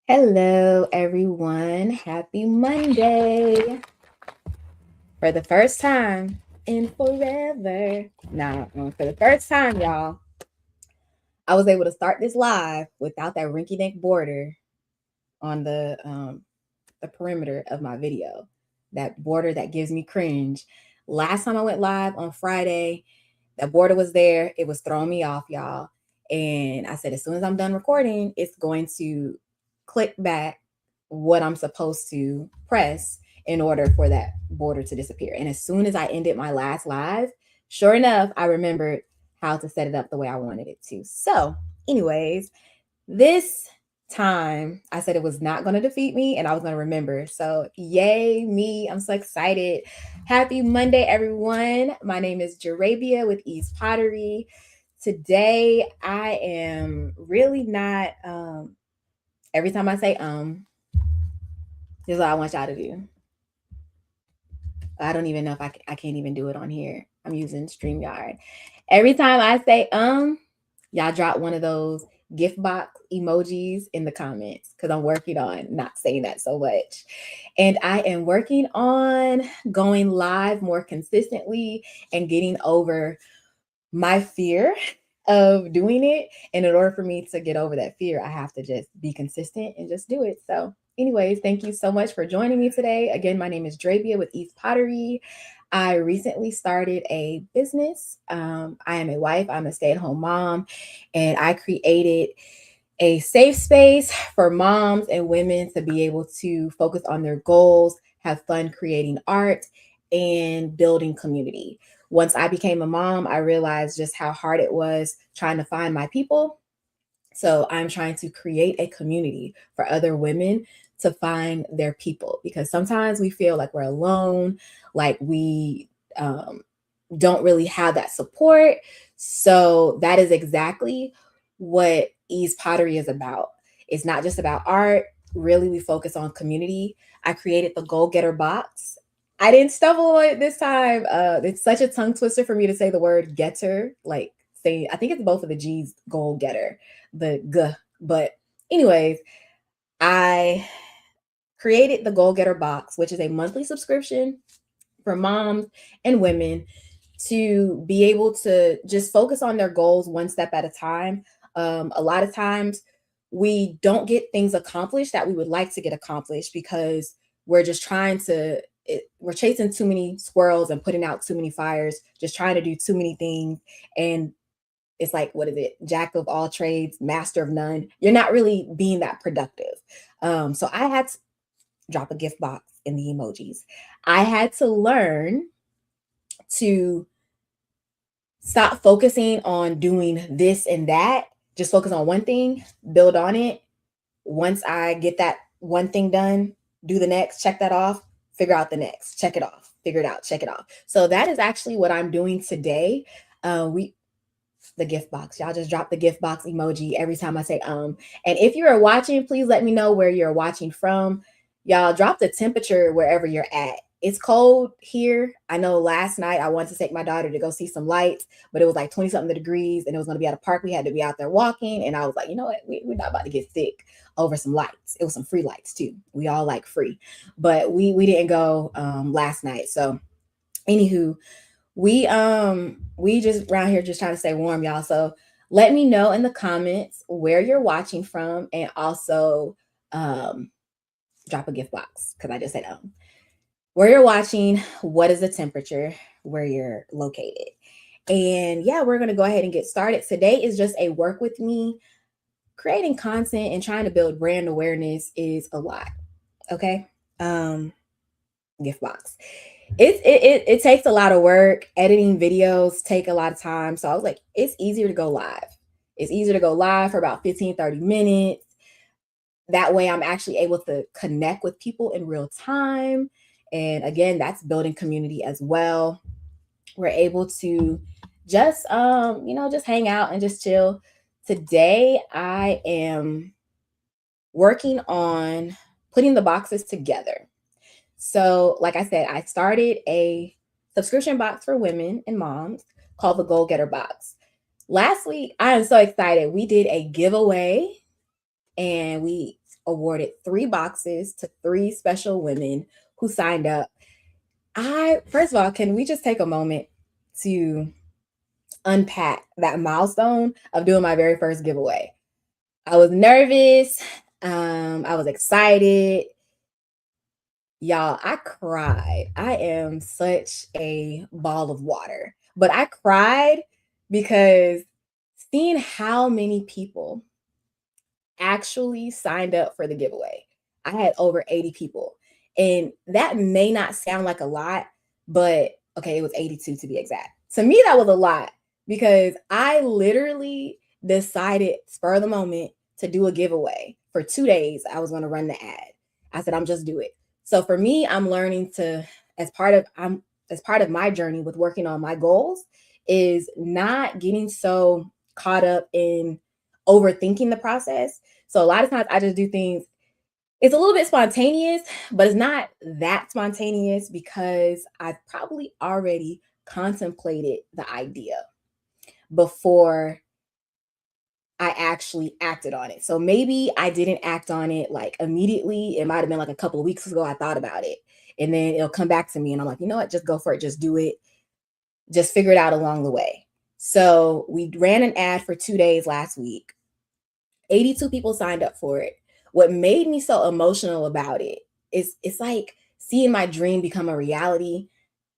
Hello, everyone. Happy Monday. For the first time in forever. For the first time, y'all, I was able to start this live without that rinky-dink border on the perimeter of my video. That border that gives me cringe. Last time I went live on Friday, that border was there. It was throwing me off, y'all. And I said, as soon as I'm done recording, it's going to click back what I'm supposed to press in order for that border to disappear. And as soon as I ended my last live, sure enough, I remembered how to set it up the way I wanted it to. So, anyways, this time I said it was not going to defeat me and I was going to remember. So, yay, me. I'm so excited. Happy Monday, everyone. My name is JaRabia with Ease Pottery. Today, I am really not, every time I say, this is what I want y'all to do. I don't even know if I can't even do it on here. I'm using StreamYard. Every time I say, y'all drop one of those gift box emojis in the comments because I'm working on not saying that so much. And I am working on going live more consistently and getting over my fear of doing it. And in order for me to get over that fear, I have to just be consistent and just do it. So, anyways, thank you so much for joining me today. Again, my name is JaRabia with Ease Pottery. I recently started a business. I am a wife, I'm a stay-at-home mom, and I created a safe space for moms and women to be able to focus on their goals, have fun creating art, and building community. Once I became a mom, I realized just how hard it was trying to find my people. So I'm trying to create a community for other women to find their people because sometimes we feel like we're alone, like we don't really have that support. So that is exactly what Ease Pottery is about. It's not just about art. Really, we focus on community. I created the Goal Getter box. I didn't stumble on it this time. It's such a tongue twister for me to say the word getter, like say, I think it's both of the G's, goal getter, the G. But, anyways, I created the Goal Getter box, which is a monthly subscription for moms and women to be able to just focus on their goals one step at a time. A lot of times we don't get things accomplished that we would like to get accomplished because we're just trying to, we're chasing too many squirrels and putting out too many fires, just trying to do too many things. And it's like, what is it? Jack of all trades, master of none. You're not really being that productive. So I had to drop a gift box in the emojis. I had to learn to stop focusing on doing this and that. Just focus on one thing, build on it. Once I get that one thing done, do the next, check that off, figure out the next, check it off, figure it out, check it off. So that is actually what I'm doing today. The gift box. Y'all just drop the gift box emoji every time I say And if you are watching, please let me know where you're watching from. Y'all drop the temperature wherever you're at. It's cold here. I know last night I wanted to take my daughter to go see some lights, but it was like 20 something degrees and it was going to be at a park. We had to be out there walking. And I was like, you know what? We're not about to get sick over some lights. It was some free lights too. We all like free, but we didn't go last night. So anywho, we just around here just trying to stay warm, y'all. So let me know in the comments where you're watching from and also drop a gift box because I just said where you're watching, what is the temperature where you're located. And yeah, we're gonna go ahead and get started. Today is just a work with me. Creating content and trying to build brand awareness is a lot. Okay. Gift box. It takes a lot of work. Editing videos take a lot of time. So I was like, it's easier to go live. It's easier to go live for about 15-30 minutes. That way I'm actually able to connect with people in real time. And again, that's building community as well. We're able to just just hang out and just chill. Today I am working on putting the boxes together. So, like I said, I started a subscription box for women and moms called the Goal Getter Box. Last week, I am so excited. We did a giveaway and we awarded 3 boxes to 3 special women who signed up. First of all, can we just take a moment to unpack that milestone of doing my very first giveaway? I was nervous. I was excited. Y'all, I cried. I am such a ball of water, but I cried because seeing how many people actually signed up for the giveaway. I had over 80 people. And that may not sound like a lot, but okay, it was 82 to be exact. To me, that was a lot because I literally decided spur of the moment to do a giveaway. For 2 days, I was going to run the ad. I said, I'm just do it. So for me, I'm learning to, as part of my journey with working on my goals, is not getting so caught up in overthinking the process. So a lot of times I just do things, it's a little bit spontaneous, but it's not that spontaneous because I've probably already contemplated the idea before I actually acted on it. So maybe I didn't act on it like immediately. It might have been like a couple of weeks ago I thought about it. And then it'll come back to me and I'm like, you know what? Just go for it. Just do it. Just figure it out along the way. So we ran an ad for 2 days last week. 82 people signed up for it. What made me so emotional about it is it's like seeing my dream become a reality.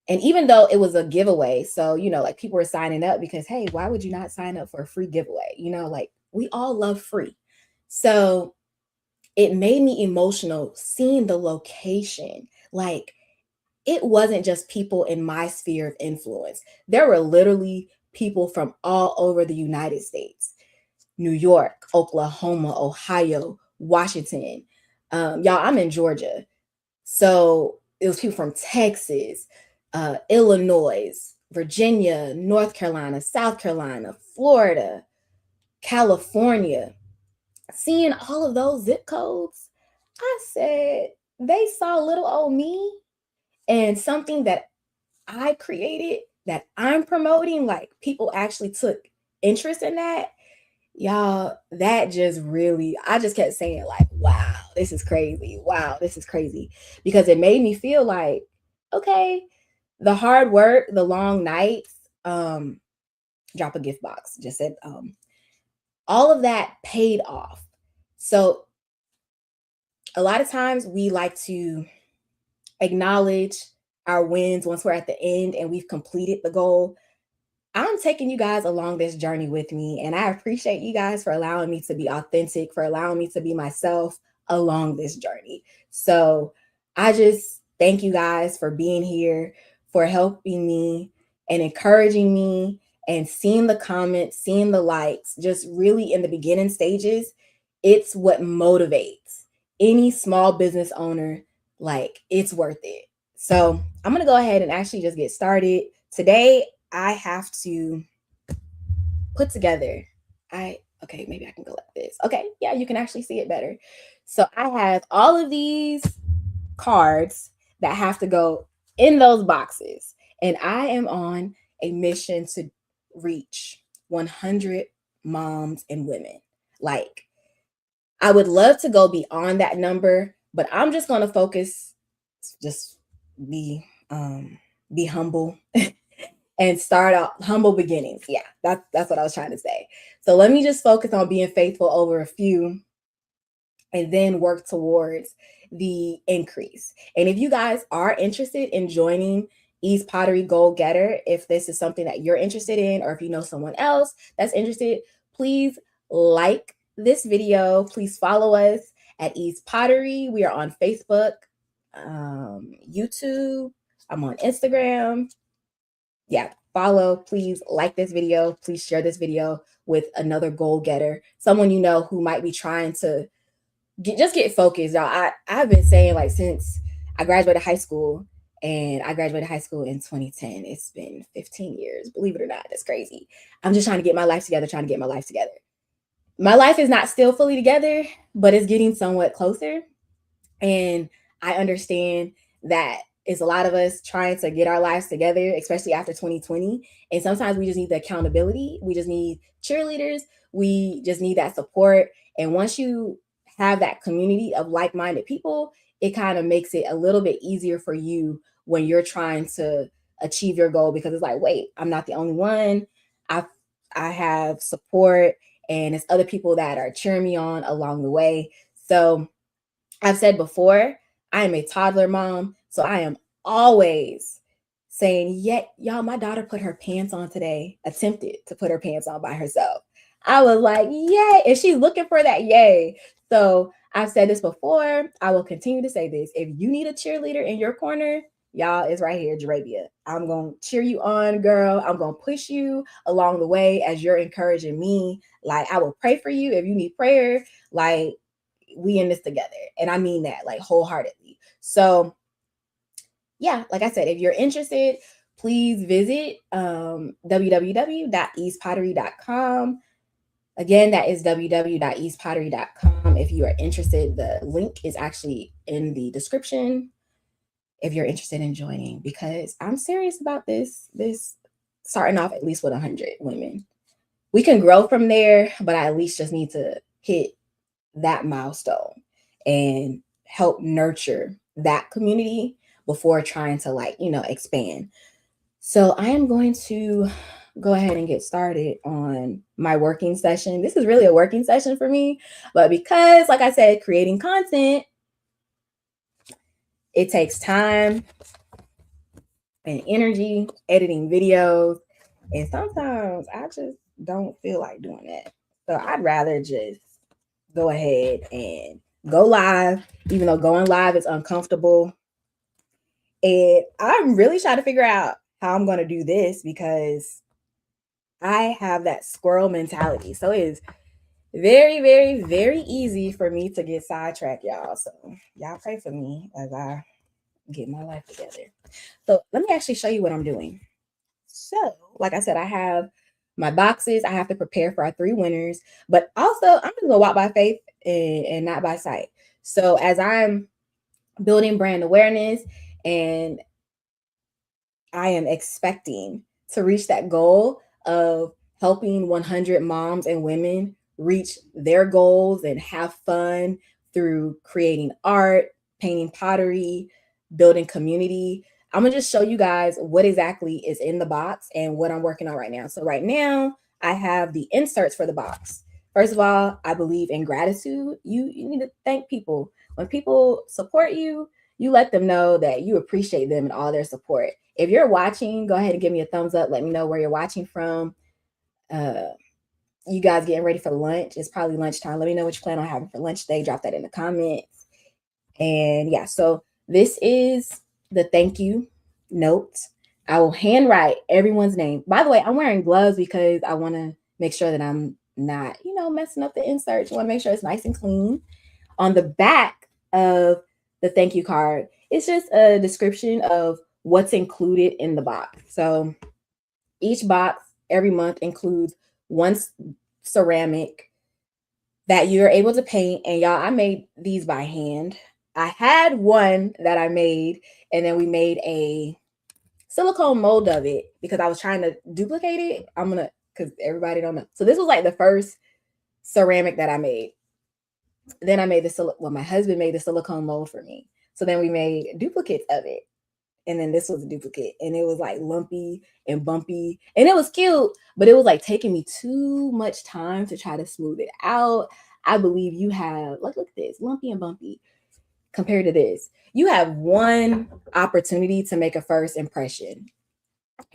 And even though it was a giveaway, so, like people were signing up because, hey, why would you not sign up for a free giveaway? Like we all love free. So it made me emotional seeing the location. Like it wasn't just people in my sphere of influence. There were literally people from all over the United States. New York, Oklahoma, Ohio, Washington. Y'all, I'm in Georgia. So it was people from Texas, Illinois, Virginia, North Carolina, South Carolina, Florida, California. Seeing all of those zip codes, I said, they saw little old me and something that I created that I'm promoting, like people actually took interest in that. Y'all, that just really, I just kept saying, like, wow, this is crazy. Wow, this is crazy. Because it made me feel like, okay, the hard work, the long nights, drop a gift box, just said, all of that paid off. So a lot of times we like to acknowledge our wins once we're at the end and we've completed the goal. I'm taking you guys along this journey with me, and I appreciate you guys for allowing me to be authentic, for allowing me to be myself along this journey. So I just thank you guys for being here, for helping me and encouraging me and seeing the comments, seeing the likes, just really in the beginning stages. It's what motivates any small business owner. Like it's worth it. So I'm going to go ahead and actually just get started. Today, I have to put together, okay, maybe I can go like this. Okay, yeah, you can actually see it better. So I have all of these cards that have to go in those boxes. And I am on a mission to reach 100 moms and women. Like, I would love to go beyond that number, but I'm just going to focus, just be humble and start out humble beginnings. Yeah, that's what I was trying to say. So let me just focus on being faithful over a few and then work towards the increase. And if you guys are interested in joining Ease Pottery Goal Getter, if this is something that you're interested in, or if you know someone else that's interested, please like this video. Please follow us at Ease Pottery. We are on Facebook, YouTube. I'm on Instagram. Yeah, follow, please like this video, please share this video with another goal getter, someone you know who might be trying to get focused. Y'all, I've been saying, like, since I graduated high school, and I graduated high school in 2010. It's been 15 years, believe it or not. That's crazy. I'm just trying to get my life together, My life is not still fully together, but it's getting somewhat closer. And I understand that it's a lot of us trying to get our lives together, especially after 2020. And sometimes we just need the accountability. We just need cheerleaders. We just need that support. And once you have that community of like-minded people, it kind of makes it a little bit easier for you when you're trying to achieve your goal, because it's like, wait, I'm not the only one. I I have support, and it's other people that are cheering me on along the way. So I've said before, I am a toddler mom, so I am always saying, "Yeah, y'all, my daughter put her pants on today, attempted to put her pants on by herself." I was like, "Yay!" And she's looking for that yay. So I've said this before. I will continue to say this. If you need a cheerleader in your corner, y'all, is right here, JaRabia. I'm gonna cheer you on, girl. I'm gonna push you along the way as you're encouraging me. Like, I will pray for you if you need prayer. Like, we in this together. And I mean that like wholeheartedly. So yeah, like I said, if you're interested, please visit www.easepottery.com. Again, that is www.easepottery.com. If you are interested, the link is actually in the description if you're interested in joining, because I'm serious about this starting off at least with 100 women. We can grow from there, but I at least just need to hit that milestone and help nurture that community before trying to, like, expand. So I am going to go ahead and get started on my working session. This is really a working session for me, but because, like I said, creating content, it takes time and energy, editing videos, and sometimes I just don't feel like doing that. So I'd rather just go ahead and go live, even though going live is uncomfortable. And I'm really trying to figure out how I'm going to do this, because I have that squirrel mentality. So it is very, very, very easy for me to get sidetracked, y'all. So y'all pray for me as I get my life together. So let me actually show you what I'm doing. So, like I said, I have my boxes. I have to prepare for our 3 winners, but also I'm just gonna walk by faith and not by sight. So as I'm building brand awareness, and I am expecting to reach that goal of helping 100 moms and women reach their goals and have fun through creating art, painting pottery, building community. I'm gonna just show you guys what exactly is in the box and what I'm working on right now. So right now I have the inserts for the box. First of all, I believe in gratitude. You need to thank people. When people support you, you let them know that you appreciate them and all their support. If you're watching, go ahead and give me a thumbs up. Let me know where you're watching from. You guys getting ready for lunch. It's probably lunchtime. Let me know what you plan on having for lunch today. Drop that in the comments. And yeah, so this is the thank you note. I will handwrite everyone's name. By the way, I'm wearing gloves because I want to make sure that I'm not, messing up the inserts. You want to make sure it's nice and clean. On the back of the thank you card, it's just a description of what's included in the box. So each box every month includes one ceramic that you're able to paint. And y'all, I made these by hand. I had one that I made, and then we made a silicone mold of it because I was trying to duplicate it. Because everybody don't know. So this was like the first ceramic that I made. Then I made my husband made the silicone mold for me. So then we made duplicates of it. And then this was a duplicate, and it was like lumpy and bumpy, and it was cute, but it was like taking me too much time to try to smooth it out. I believe you have, like, look at this, lumpy and bumpy compared to this. You have one opportunity to make a first impression.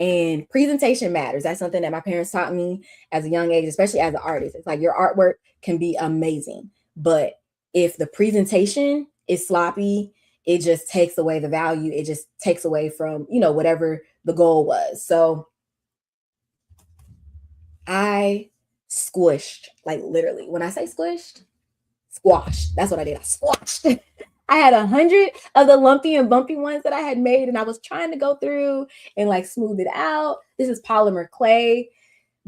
And presentation matters. That's something that my parents taught me as a young age, especially as an artist. It's like your artwork can be amazing, but if the presentation is sloppy, it just takes away the value. It just takes away from, whatever the goal was. So I squished, like literally. When I say squished, squashed. That's what I did. I squashed. I had 100 of the lumpy and bumpy ones that I had made, and I was trying to go through and like smooth it out. This is polymer clay.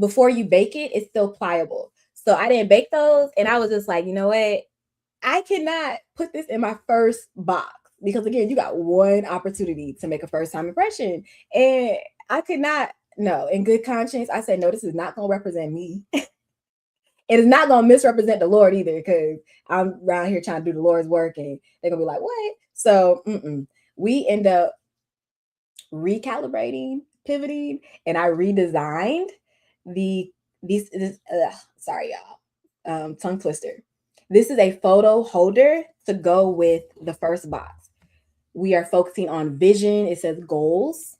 Before you bake it, it's still pliable. So I didn't bake those, and I was just like, you know what? I cannot put this in my first box, because again, you got one opportunity to make a first time impression. And I could not, no, in good conscience, I said, no, this is not going to represent me. And it's not gonna misrepresent the Lord either, because I'm around here trying to do the Lord's work, and they're gonna be like, "What?" So we end up recalibrating, pivoting, and I redesigned the sorry y'all, tongue twister. This is a photo holder to go with the first box. We are focusing on vision. It says goals.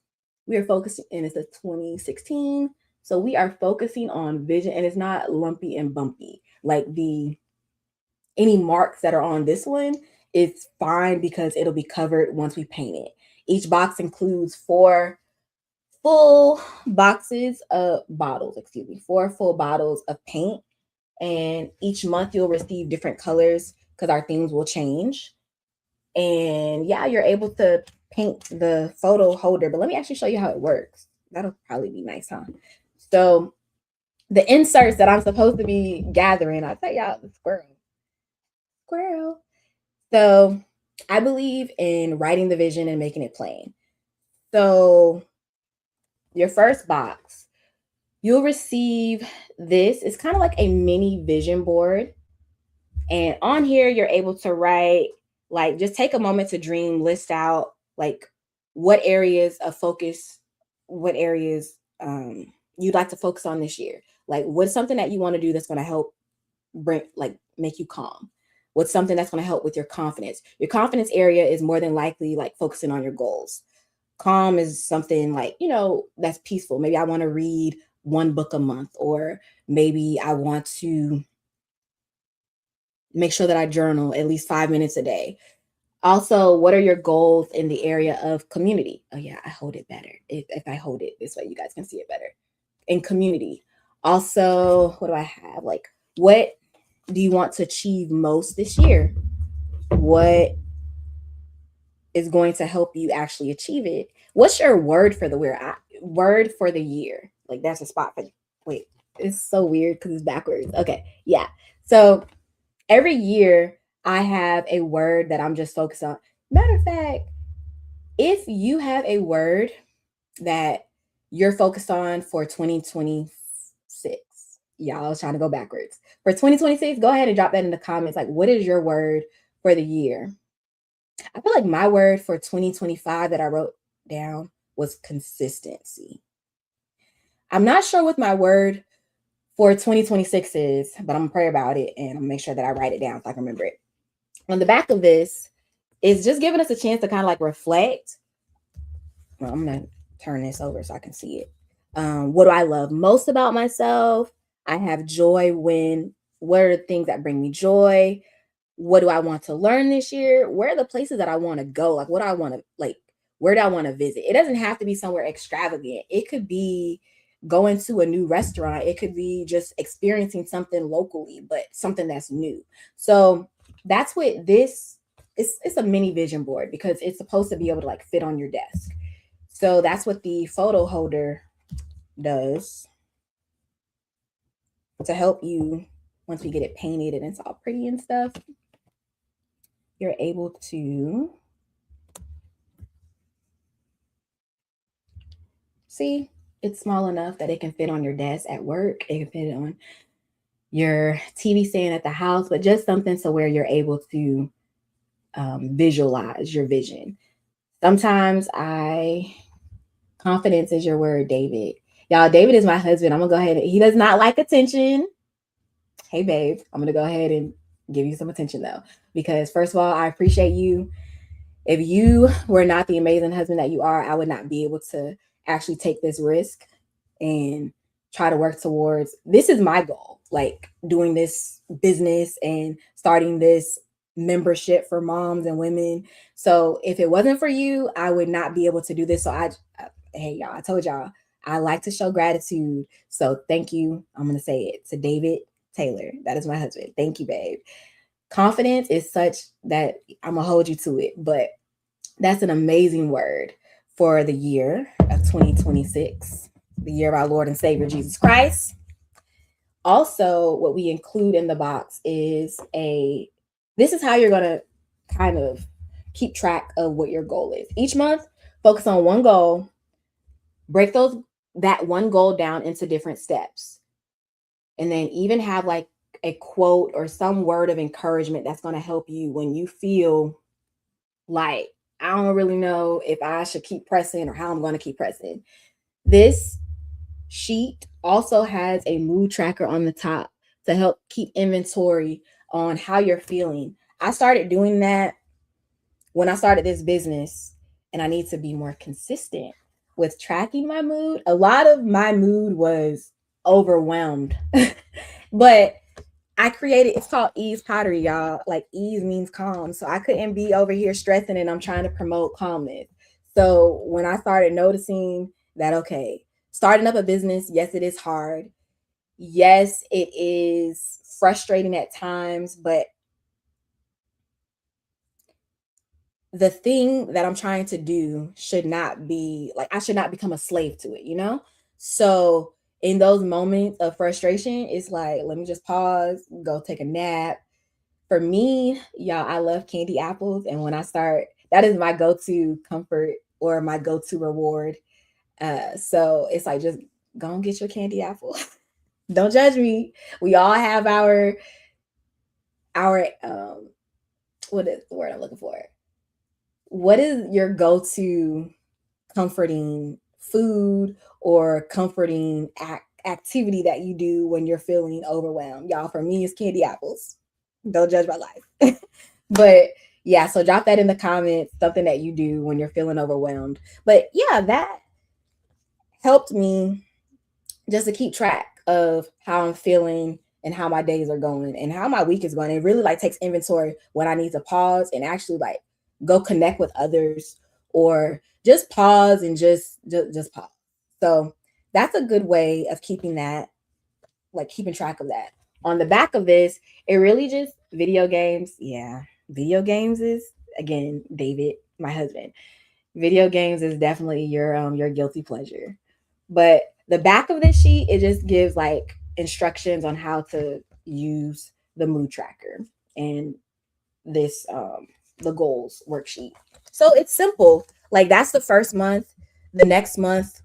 We are focusing, and it says 2016. So we are focusing on vision, and it's not lumpy and bumpy like the any marks that are on this one. It's fine because it'll be covered once we paint it. Each box includes four full bottles, excuse me, 4 full bottles of paint. And each month you'll receive different colors because our themes will change. And yeah, you're able to paint the photo holder, but let me actually show you how it works. That'll probably be nice, huh? So the inserts that I'm supposed to be gathering, I'll tell y'all, the squirrel. So I believe in writing the vision and making it plain. So your first box, you'll receive this. It's kind of like a mini vision board. And on here, you're able to write, like, just take a moment to dream, list out like what areas of focus, what areas you'd like to focus on this year. Like, what's something that you want to do that's going to help make you calm? What's something that's going to help with your confidence? Your confidence area is more than likely like focusing on your goals. Calm is something like, that's peaceful. Maybe I want to read 1 book a month, or maybe I want to make sure that I journal at least 5 minutes a day. Also, what are your goals in the area of community? Oh yeah, I hold it better. If I hold it this way, you guys can see it better. In community. Also, what do I have? Like, what do you want to achieve most this year? What is going to help you actually achieve it? What's your word for the year? Like, that's a spot for, wait, it's so weird because it's backwards. Okay, yeah. So every year I have a word that I'm just focused on. Matter of fact, if you have a word that you're focused on for 2026, y'all, I was trying to go backwards. For 2026, go ahead and drop that in the comments. Like, what is your word for the year? I feel like my word for 2025 that I wrote down was consistency. I'm not sure what my word for 2026 is, but I'm gonna pray about it and I'm gonna make sure that I write it down so I can remember it. On the back of this is just giving us a chance to kind of like reflect. Well, I'm gonna turn this over so I can see it. What do I love most about myself? I have joy when, what are the things that bring me joy? What do I want to learn this year? Where are the places that I want to go? Like, what do I want to, like, where do I want to visit? It doesn't have to be somewhere extravagant. It could be going to a new restaurant. It could be just experiencing something locally, but something that's new. So that's what this is. It's a mini vision board because it's supposed to be able to like fit on your desk. So that's what the photo holder does to help you once we get it painted and it's all pretty and stuff. You're able to see it's small enough that it can fit on your desk at work. It can fit on your TV stand at the house, but just something so where you're able to visualize your vision. Sometimes confidence is your word, David. Y'all, David is my husband. I'm gonna go ahead. He does not like attention. Hey, babe, I'm gonna go ahead and give you some attention though, because first of all, I appreciate you. If you were not the amazing husband that you are, I would not be able to actually take this risk and try to work towards, this is my goal, like doing this business and starting this membership for moms and women. So if it wasn't for you, I would not be able to do this. So hey y'all, I told y'all, I like to show gratitude. So thank you. I'm going to say it to David Taylor. That is my husband. Thank you, babe. Confidence is such that I'm going to hold you to it, but that's an amazing word for the year of 2026, the year of our Lord and Savior, Jesus Christ. Also, what we include in the box is this is how you're going to kind of keep track of what your goal is. Each month, focus on one goal, break that one goal down into different steps. And then even have like a quote or some word of encouragement that's going to help you when you feel like, I don't really know if I should keep pressing or how I'm going to keep pressing. This sheet also has a mood tracker on the top to help keep inventory on how you're feeling. I started doing that when I started this business, and I need to be more consistent with tracking my mood. A lot of my mood was overwhelmed, but I created, it's called Ease Pottery, y'all. Like, ease means calm. So I couldn't be over here stressing and I'm trying to promote calmness. So when I started noticing that, okay, starting up a business, yes, it is hard. Yes, it is frustrating at times, but the thing that I'm trying to do should not be like, I should not become a slave to it, you know? So in those moments of frustration, it's like, let me just pause, go take a nap. For me, y'all, I love candy apples. And when I start, that is my go to comfort or my go to reward. So it's like, just go and get your candy apple. Don't judge me. We all have our what is the word I'm looking for? What is your go to comforting food or comforting activity that you do when you're feeling overwhelmed? Y'all, for me, it's candy apples. Don't judge my life. But yeah, so drop that in the comments, something that you do when you're feeling overwhelmed. But yeah, that helped me just to keep track of how I'm feeling and how my days are going and how my week is going. It really like takes inventory when I need to pause and actually like go connect with others, or just pause and just pause. So that's a good way of keeping that, like keeping track of that. On the back of this, it really just video games. Yeah, video games is, again, David, my husband. Video games is definitely your guilty pleasure. But the back of this sheet, it just gives like instructions on how to use the mood tracker and this the goals worksheet. So it's simple. Like, that's the first month. The next month,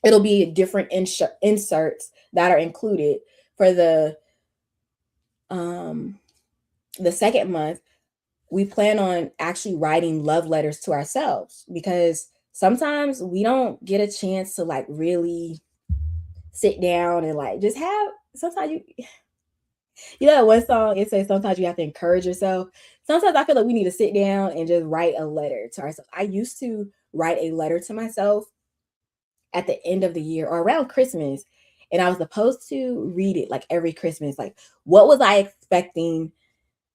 it'll be different inserts that are included. For um the second month, we plan on actually writing love letters to ourselves, because sometimes we don't get a chance to like really sit down and like just have, sometimes you know that one song, it says sometimes you have to encourage yourself. Sometimes I feel like we need to sit down and just write a letter to ourselves. I used to write a letter to myself at the end of the year or around Christmas, and I was supposed to read it like every Christmas. Like, what was I expecting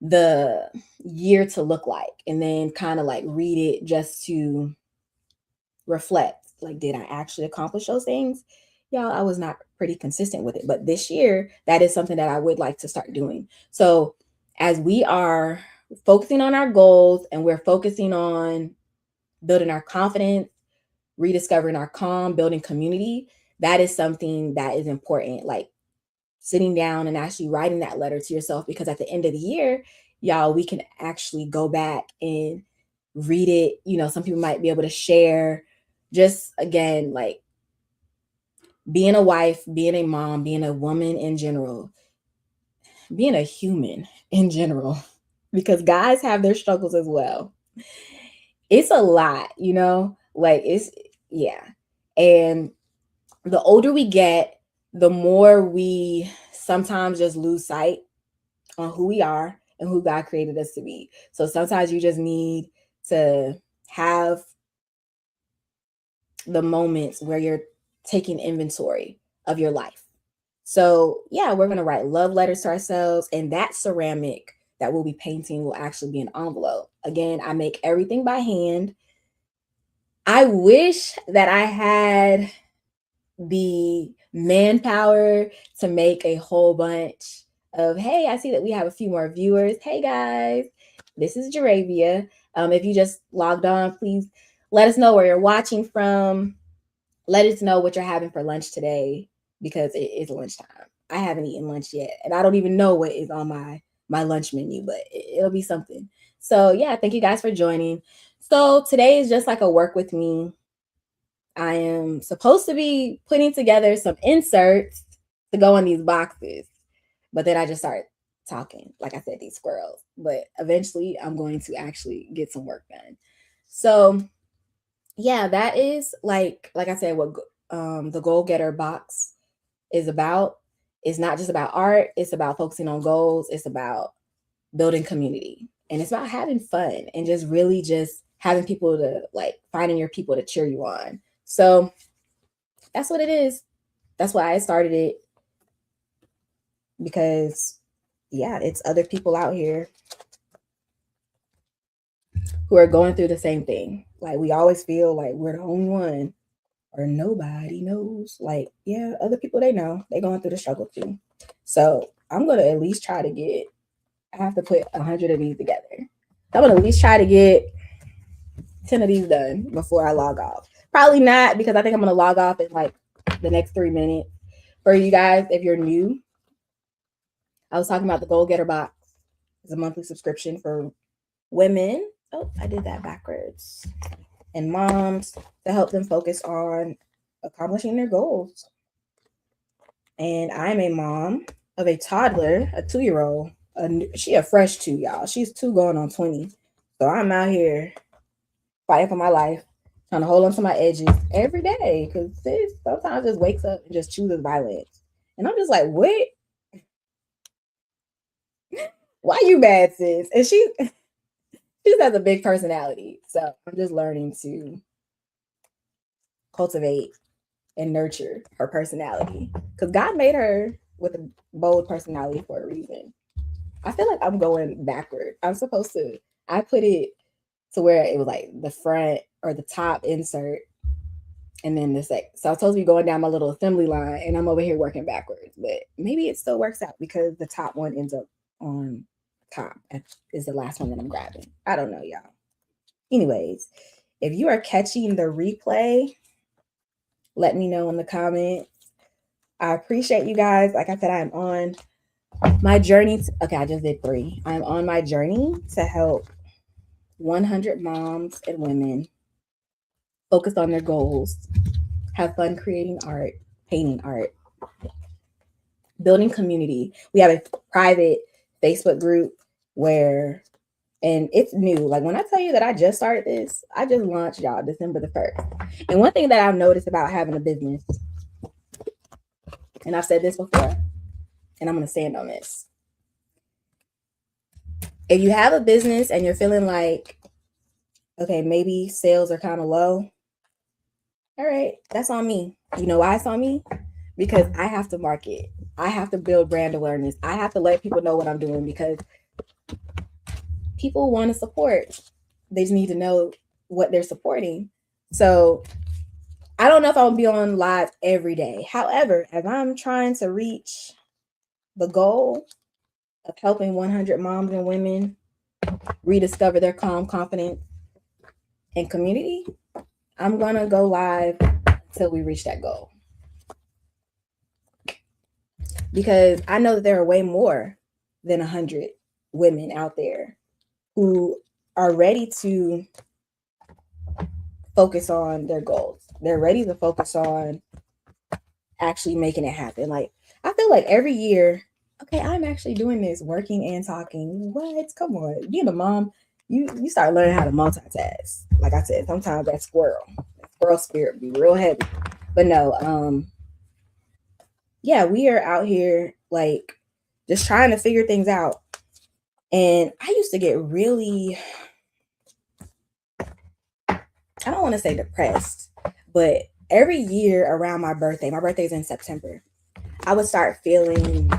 the year to look like? And then kind of like read it just to reflect. Like, did I actually accomplish those things? Y'all, I was not pretty consistent with it. But this year, that is something that I would like to start doing. So as we are focusing on our goals and we're focusing on building our confidence, rediscovering our calm, building community, that is something that is important. Like, sitting down and actually writing that letter to yourself, because at the end of the year, y'all, we can actually go back and read it. You know, some people might be able to share, just again, like being a wife, being a mom, being a woman in general, being a human in general, because guys have their struggles as well. It's a lot, you know, like it's, yeah. And the older we get, the more we sometimes just lose sight on who we are and who God created us to be. So sometimes you just need to have the moments where you're taking inventory of your life. So, yeah, we're going to write love letters to ourselves, and that ceramic that we'll be painting will actually be an envelope. Again, I make everything by hand. I wish that I had the manpower to make a whole bunch of, hey, I see that we have a few more viewers. Hey guys, this is JaRabia. If you just logged on, please let us know where you're watching from. Let us know what you're having for lunch today, because it is lunchtime. I haven't eaten lunch yet, and I don't even know what is on my lunch menu, but it'll be something. So yeah, thank you guys for joining. So today is just like a work with me. I am supposed to be putting together some inserts to go in these boxes. But then I just started talking, like I said, these squirrels. But eventually I'm going to actually get some work done. So yeah, that is like I said, what the Goal Getter box is about. It's not just about art, it's about focusing on goals, it's about building community. And it's about having fun and just really just having people to like finding your people to cheer you on. So that's what it is. That's why I started it, because yeah, it's other people out here who are going through the same thing. Like we always feel like we're the only one or nobody knows. Like, yeah, other people they know, they going through the struggle too. So I'm gonna at least try to get, I have to put 100 of these together. I'm gonna at least try to get 10 of these done before I log off. Probably not, because I think I'm gonna log off in like the next 3 minutes. For you guys, if you're new, I was talking about the Goal Getter box. It's a monthly subscription for women. Oh, I did that backwards. And moms, to help them focus on accomplishing their goals. And I'm a mom of a toddler, a 2-year-old. She a fresh 2, y'all. She's 2 going on 20. So I'm out here fighting for my life, trying to hold on to my edges every day, because sis sometimes just wakes up and just chooses violence. And I'm just like, what? Why you mad, sis? And she just has a big personality. So I'm just learning to cultivate and nurture her personality, because God made her with a bold personality for a reason. I feel like I'm going backward. I'm supposed to, I put it to where it was like the front or the top insert and then the sec. So I'm supposed to be going down my little assembly line and I'm over here working backwards, but maybe it still works out because the top one ends up on top is the last one that I'm grabbing. I don't know, y'all. Anyways, if you are catching the replay, let me know in the comments. I appreciate you guys. Like I said, I'm on my journey. Okay, I just did 3. I'm on my journey to help 100 moms and women focus on their goals, have fun creating art, painting art, building community. We have a private Facebook group where, and it's new. Like when I tell you that I just started this, I just launched y'all December the 1st. And one thing that I've noticed about having a business, and I've said this before, and I'm going to stand on this. If you have a business and you're feeling like, okay, maybe sales are kind of low, all right, that's on me. You know why it's on me? Because I have to market. I have to build brand awareness. I have to let people know what I'm doing, because people want to support. They just need to know what they're supporting. So I don't know if I'll be on live every day. However, as I'm trying to reach the goal of helping 100 moms and women rediscover their calm, confidence, and community, I'm going to go live until we reach that goal. Because I know that there are way more than 100 women out there who are ready to focus on their goals. They're ready to focus on actually making it happen. Like, I feel like every year, okay, I'm actually doing this, working and talking. What? Come on. Being a mom, you start learning how to multitask. Like I said, sometimes that squirrel spirit be real heavy. But no, yeah, we are out here like just trying to figure things out. And I used to get really, I don't want to say depressed, but every year around my birthday's in September, I would start feeling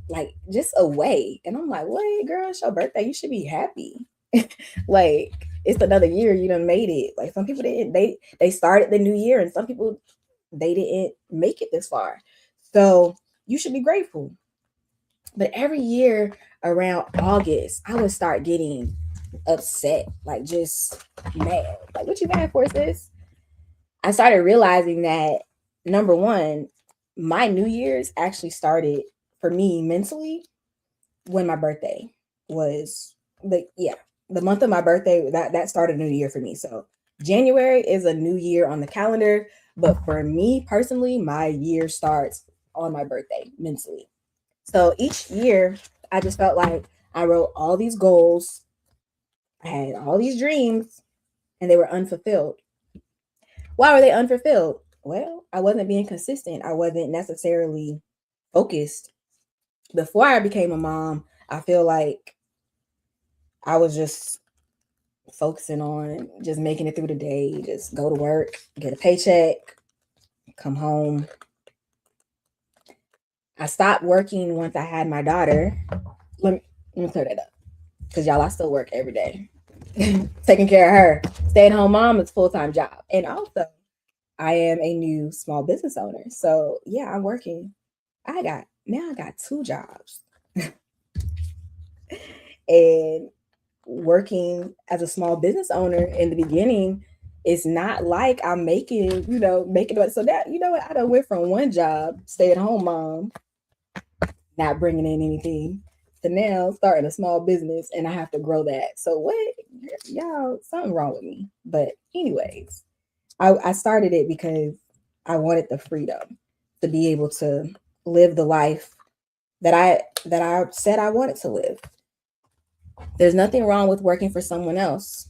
like just away. And I'm like, wait, girl, it's your birthday. You should be happy. Like, it's another year, you done made it. Like some people didn't, they started the new year, and some people, they didn't make it this far. So you should be grateful. But every year around August, I would start getting upset, like just mad. Like, what you mad for, sis? I started realizing that, number one, my New Year's actually started for me mentally when my birthday was, the month of my birthday, that started a new year for me. So January is a new year on the calendar, but for me personally, my year starts on my birthday mentally. So each year, I just felt like I wrote all these goals, I had all these dreams, and they were unfulfilled. Why were they unfulfilled? Well, I wasn't being consistent. I wasn't necessarily focused. Before I became a mom, I feel like I was just focusing on just making it through the day, just go to work, get a paycheck, come home. I stopped working once I had my daughter. Let me clear that up. Because y'all, I still work every day. Taking care of her. Stay at home mom is a full-time job. And also, I am a new small business owner. So yeah, I'm working. I got 2 jobs. And working as a small business owner in the beginning, it's not like I'm making it. So that, you know what? I done went from one job, stay at home mom, not bringing in anything, to now starting a small business and I have to grow that. So what? Y'all, something wrong with me. But anyways, I started it because I wanted the freedom to be able to live the life that I said I wanted to live. There's nothing wrong with working for someone else.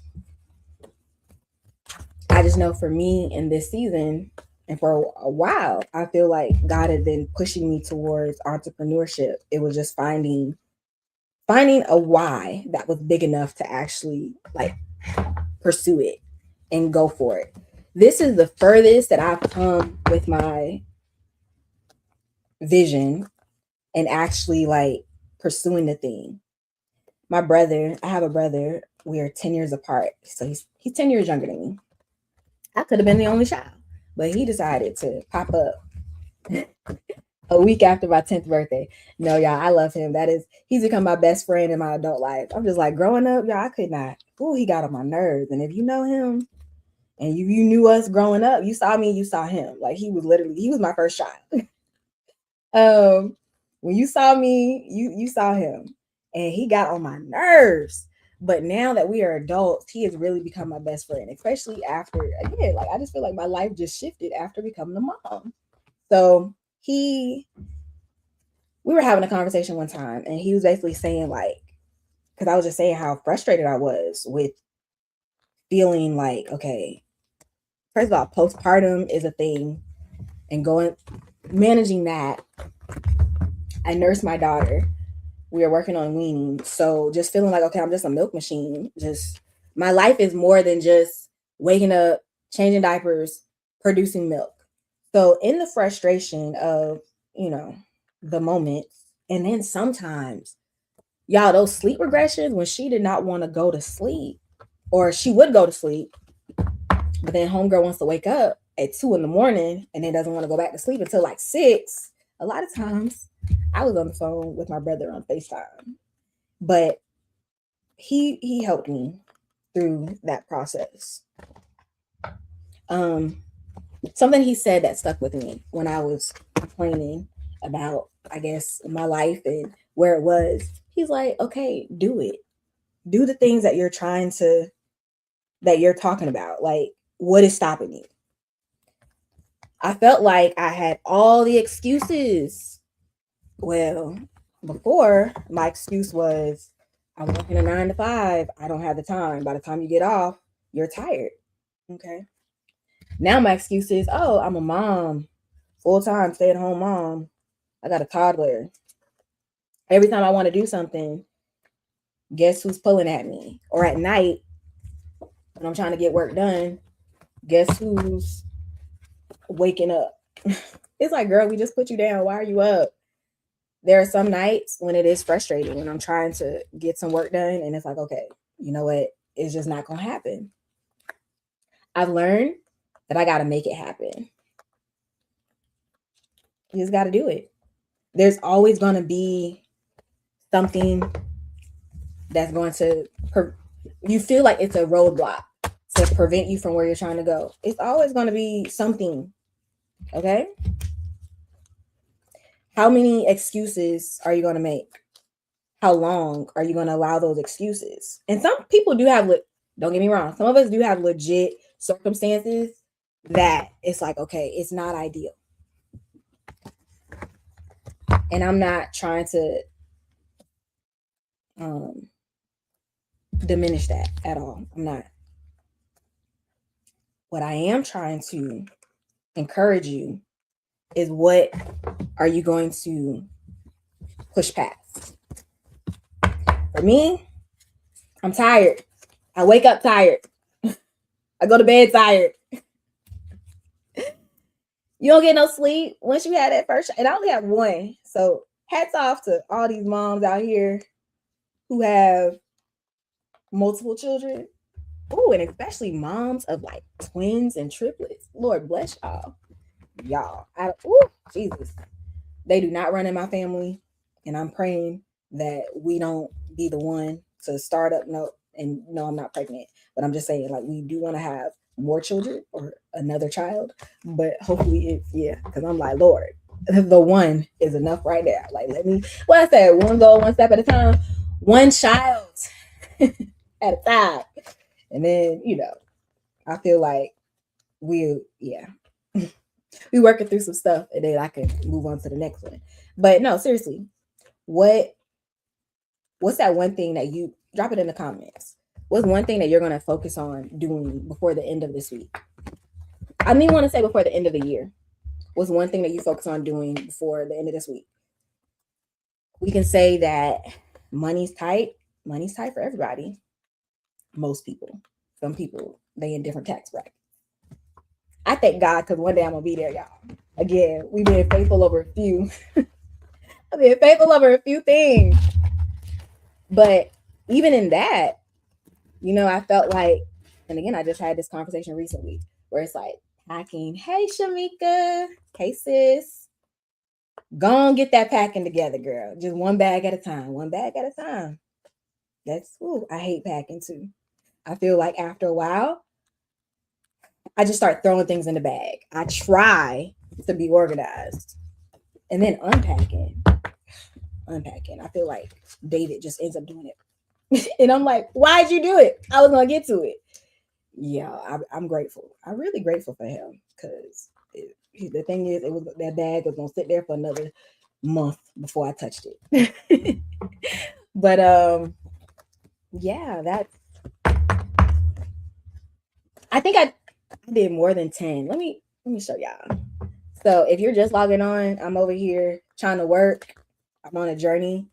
I just know for me in this season and for a while, I feel like God had been pushing me towards entrepreneurship. It was just finding a why that was big enough to actually like pursue it and go for it. This is the furthest that I've come with my vision and actually like pursuing the thing. I have a brother, we're 10 years apart. So he's 10 years younger than me. I could have been the only child, but he decided to pop up a week after my 10th birthday. No, y'all, I love him. He's become my best friend in my adult life. I'm just like, growing up, y'all, I could not. Oh, he got on my nerves. And if you know him and you knew us growing up, you saw me, you saw him. Like he was my first child. When you saw me, you saw him. And he got on my nerves. But now that we are adults, he has really become my best friend, especially after, again, like I just feel like my life just shifted after becoming a mom. So we were having a conversation one time and he was basically saying like, because I was just saying how frustrated I was with feeling like, okay, first of all, postpartum is a thing and managing that. I nursed my daughter. We are working on weaning. So just feeling like, okay, I'm just a milk machine. Just my life is more than just waking up, changing diapers, producing milk. So in the frustration of, the moments, and then sometimes, y'all, those sleep regressions when she did not want to go to sleep, or she would go to sleep, but then homegirl wants to wake up at 2 a.m. and then doesn't want to go back to sleep until like 6. A lot of times I was on the phone with my brother on FaceTime, but he helped me through that process. Something he said that stuck with me when I was complaining about, I guess, my life and where it was. He's like, okay, do it. Do the things that you're talking about. Like, what is stopping you? I felt like I had all the excuses. Well, before, my excuse was, I'm working a 9 to 5. I don't have the time. By the time you get off, you're tired. Okay. Now my excuse is, oh, I'm a mom, full-time, stay-at-home mom. I got a toddler. Every time I want to do something, guess who's pulling at me? Or at night, when I'm trying to get work done, guess who's waking up? It's like, girl, we just put you down. Why are you up? There are some nights when it is frustrating when I'm trying to get some work done and it's like, okay, you know what? It's just not going to happen. I've learned that I got to make it happen. You just got to do it. There's always going to be something that's going to, you feel like it's a roadblock to prevent you from where you're trying to go. It's always going to be something. Okay. How many excuses are you going to make? How long are you going to allow those excuses? And some people do have, don't get me wrong, some of us do have legit circumstances that it's like, okay, it's not ideal. And I'm not trying to diminish that at all. I'm not. What I am trying to encourage you is, what are you going to push past? For me, I'm tired. I wake up tired. I go to bed tired. You don't get no sleep once you had that first shot. And I only have one. So hats off to all these moms out here who have multiple children. Oh, and especially moms of like twins and triplets. Lord bless y'all. Jesus. They do not run in my family. And I'm praying that we don't be the one to start up. No, I'm not pregnant. But I'm just saying, like, we do want to have more children or another child. But hopefully because I'm like, Lord, the one is enough right now. Like, what I said, one goal, one step at a time, one child at a time. And then, I feel like we working through some stuff, and then I can move on to the next one. But no, seriously, what's that one thing that you drop it in the comments? What's one thing that you're going to focus on doing before the end of this week? I mean, want to say before the end of the year. What's one thing that you focus on doing before the end of this week? We can say that money's tight. Money's tight for everybody. Most people. Some people, they in different tax brackets. I thank God, because one day I'm going to be there, y'all. Again, we've been faithful over a few. I've been faithful over a few things. But even in that, I felt like, and again, I just had this conversation recently where it's like packing. Hey, Shamika. Hey, sis. Go on, get that packing together, girl. Just one bag at a time. One bag at a time. I hate packing too. I feel like after a while, I just start throwing things in the bag. I try to be organized. And then unpacking. I feel like David just ends up doing it. And I'm like, why'd you do it? I was going to get to it. Yeah, I'm grateful. I'm really grateful for him, because the thing is, that bag was going to sit there for another month before I touched it. But I think I did more than 10. Let me show y'all. So if you're just logging on, I'm over here trying to work. I'm on a journey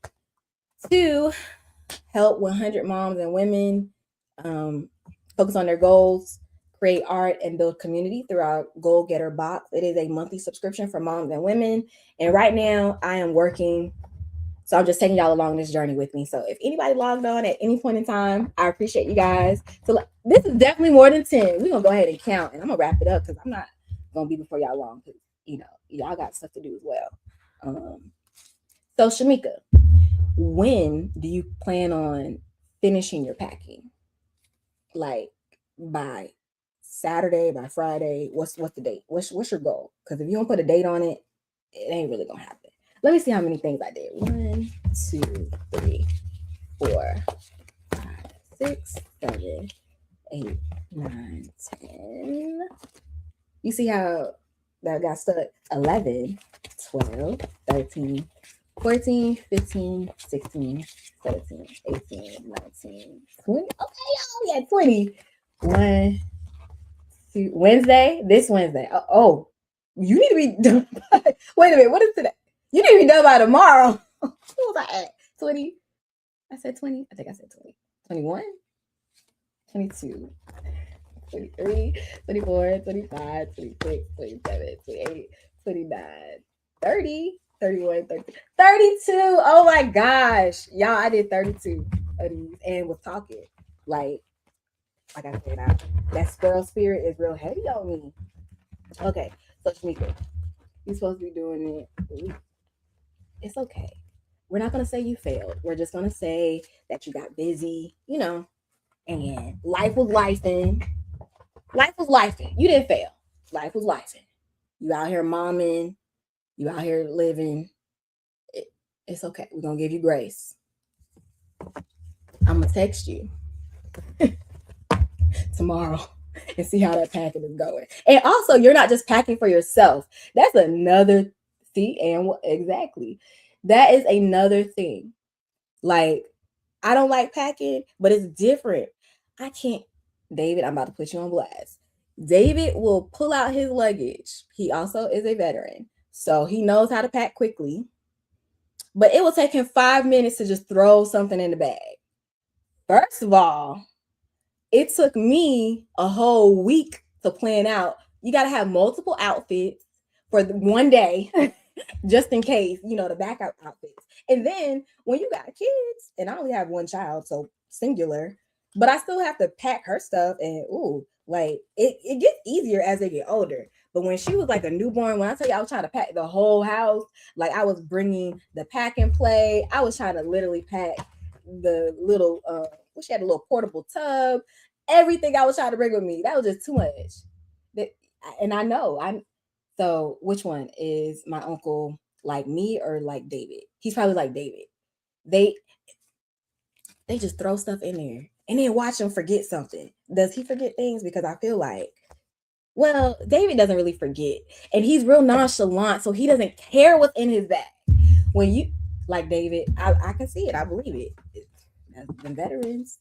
to help 100 moms and women focus on their goals, create art, and build community through our Goal Getter box. It is a monthly subscription for moms and women. And right now I am working. So I'm just taking y'all along this journey with me. So if anybody logged on at any point in time, I appreciate you guys. So this is definitely more than 10. We're going to go ahead and count, and I'm going to wrap it up, because I'm not going to be before y'all long, because, y'all got stuff to do as well. So Shamika, when do you plan on finishing your packing? Like by Saturday, by Friday? What's the date? What's your goal? Because if you don't put a date on it, it ain't really going to happen. Let me see how many things I did. 1, 2, 3, 4, 5, 6, 7, 8, 9, 10. You see how that got stuck? 11, 12, 13, 14, 15, 16, 17, 18, 19, 20. Okay, y'all, we had 20. 1, 2, Wednesday? This Wednesday. Oh, you need to be done. Wait a minute, what is today? You need to be done by tomorrow. What was I at? 20? I said 20? I think I said 20. 21? 22. 23, 24, 25, 26, 27, 28, 29, 30, 31, 32. Oh my gosh. Y'all, I did 32 of these and was talking. Like I said, that squirrel spirit is real heavy on me. Okay, so Shamika, you're supposed to be doing it. It's okay. We're not going to say you failed. We're just going to say that you got busy, and life was lifing. Life was lifing. You didn't fail. Life was lifing. You out here momming. You out here living. It's okay. We're going to give you grace. I'm going to text you tomorrow and see how that packing is going. And also, you're not just packing for yourself. That's another exactly. That is another thing. Like, I don't like packing, but it's different. I can't, David, I'm about to put you on blast. David will pull out his luggage. He also is a veteran, so he knows how to pack quickly. But it will take him 5 minutes to just throw something in the bag. First of all, it took me a whole week to plan out. You got to have multiple outfits for one day, just in case, the backup outfits. And then when you got kids, and I only have one child, so singular, but I still have to pack her stuff. And like it gets easier as they get older. But when she was like a newborn, when I tell you I was trying to pack the whole house, like I was bringing the pack and play. I was trying to literally pack the little, she had a little portable tub, everything I was trying to bring with me. That was just too much. And I know so which one is my uncle, like me or like David? He's probably like David. They just throw stuff in there and then watch him forget something. Does he forget things? Because I feel like, well, David doesn't really forget, and he's real nonchalant, so he doesn't care what's in his bag. When you like David, I can see it. I believe it. The veterans.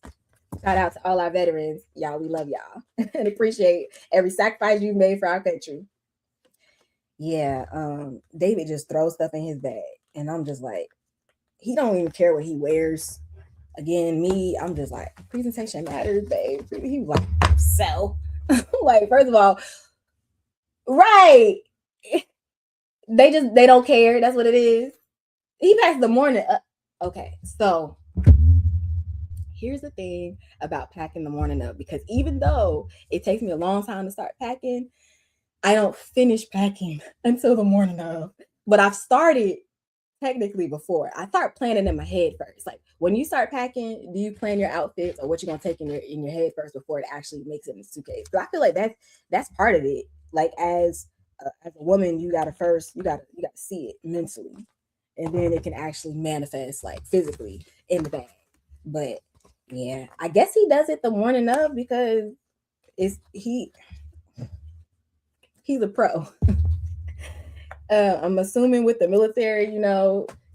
Shout out to all our veterans. Y'all, we love y'all and appreciate every sacrifice you've made for our country. Yeah, David just throws stuff in his bag, and I'm just like, he don't even care what he wears. Again, me, I'm just like, presentation matters, babe. He was like, so, like, first of all, right? They don't care. That's what it is. He packs the morning up. Okay, so here's the thing about packing the morning up, because even though it takes me a long time to start packing, I don't finish packing until the morning of. But I've started technically before. I start planning in my head first. Like, when you start packing, do you plan your outfits or what you're gonna take in your head first before it actually makes it in the suitcase? So I feel like that's part of it. Like, as a woman, you gotta see it mentally, and then it can actually manifest like physically in the bag. But yeah, I guess he does it the morning of because he's a pro. I'm assuming with the military,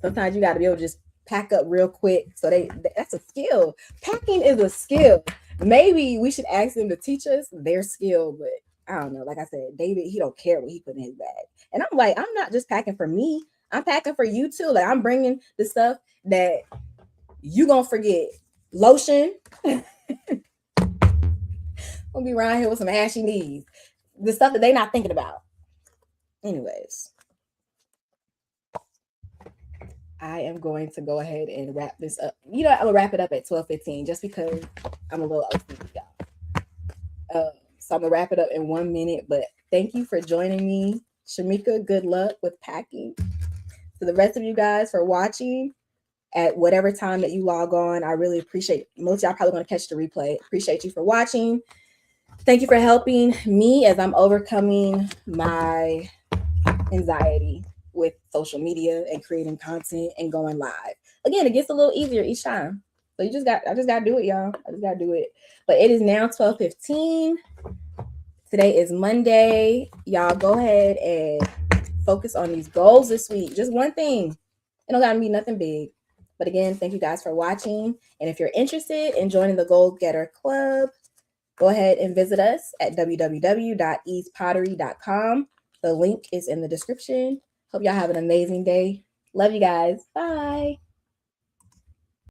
sometimes you got to be able to just pack up real quick. So that's a skill. Packing is a skill. Maybe we should ask them to teach us their skill, but I don't know. Like I said, David, he don't care what he put in his bag. And I'm like, I'm not just packing for me. I'm packing for you too. Like, I'm bringing the stuff that you gonna forget. Lotion. We'll be around here with some ashy knees. The stuff that they not thinking about. Anyways, I am going to go ahead and wrap this up. I'm gonna wrap it up at 12:15 just because I'm a little OCD, y'all. So I'm gonna wrap it up in 1 minute. But thank you for joining me, Shamika. Good luck with packing. To the rest of you guys for watching at whatever time that you log on, I really appreciate. Most of y'all probably gonna catch the replay. Appreciate you for watching. Thank you for helping me as I'm overcoming my anxiety with social media and creating content and going live. Again, it gets a little easier each time. So I just gotta do it, y'all. I just gotta do it. But it is now 12:15. Today is Monday. Y'all go ahead and focus on these goals this week. Just one thing. It don't gotta be nothing big. But again, thank you guys for watching. And if you're interested in joining the Goal Getter Club, go ahead and visit us at www.easepottery.com. The link is in the description. Hope y'all have an amazing day. Love you guys. Bye.